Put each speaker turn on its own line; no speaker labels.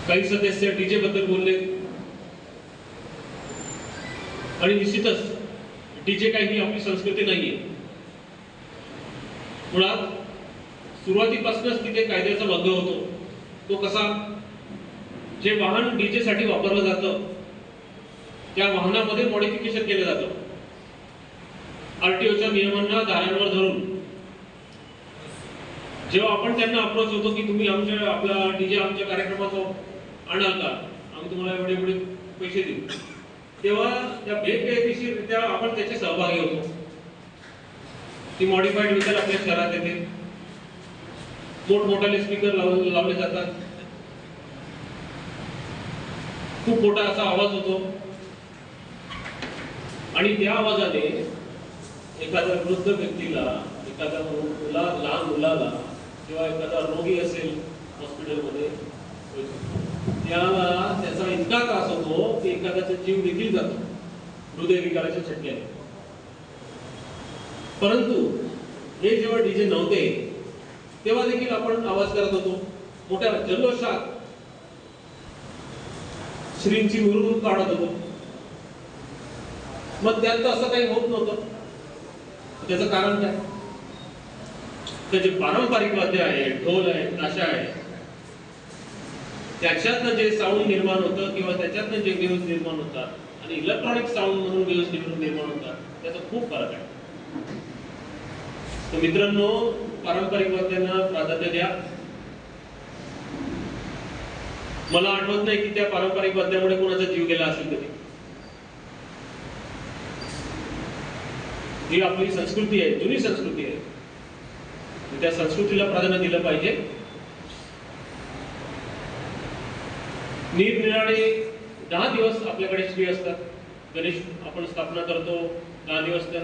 काही सदस्य डीजे बद्दल बोलले आणि निश्चितच डीजे काही आपली संस्कृती नाहीये. मुळात सुरुवातीपासूनच तिथे कायद्याचा भंग होतो. तो कसा? जे वाहन डीजे साठी वापरलं जातं त्या वाहनामध्ये मॉडिफिकेशन केलं जातं. आरटीओच्या नियमांना दारांवर धरून जेव्हा आपण त्यांना अप्रोच होतो की तुम्ही आपला डीजे आमच्या कार्यक्रमात आणाल का, आम्ही तुम्हाला एवढे एवढे पैसे देऊ, तेव्हा त्या बेकायदेशीररित्या आपण त्याचे सहभागी होतो. ती मॉडिफाईड व्हेकल आपल्या शहरात येते, मोठमोठाले स्पीकर लावले जातात, खूप मोठा असा आवाज होतो आणि त्या आवाजाने एखाद्या वृद्ध व्यक्तीला, एखाद्या लहान मुलाला किंवा एखादा रोगी असेल हॉस्पिटलमध्ये त्याला त्याचा इतका त्रास होतो की एखाद्याचा जीव देखील जातो हृदयविकाराच्या झटक्याने. परंतु हे जेव्हा डीजे नव्हते तेव्हा देखील आपण आवाज करत होतो, मोठ्या जल्लोषात श्रींची मिरवणूक काढत होतो. मग त्यात असं काही होत नव्हतं. त्याचं कारण काय? तर जे पारंपरिक वाद्य आहे, ढोल आहे, ताशा आहे, त्याच्यातनं जे साऊंड निर्माण होतं किंवा त्याच्यातनं जे वेव्हज निर्माण होतात आणि इलेक्ट्रॉनिक साऊंड म्हणून वेव्हज निर्माण होतात, त्याचा खूप फरक आहे. तर मित्रांनो, पारंपरिक वाद्यांना प्राधान्य द्या. मला आठवत नाही की त्या पारंपरिक वाद्यामुळे कोणाचा जीव गेला असेल कधी. ही आपली संस्कृती आहे, जुनी संस्कृती आहे, त्या संस्कृतीला प्राधान्य दिलं पाहिजे. निरनिराळे 10 दिवस आपल्याकडे श्री असतात. गणेश आपण स्थापना करतो, 10 दिवस त्यांना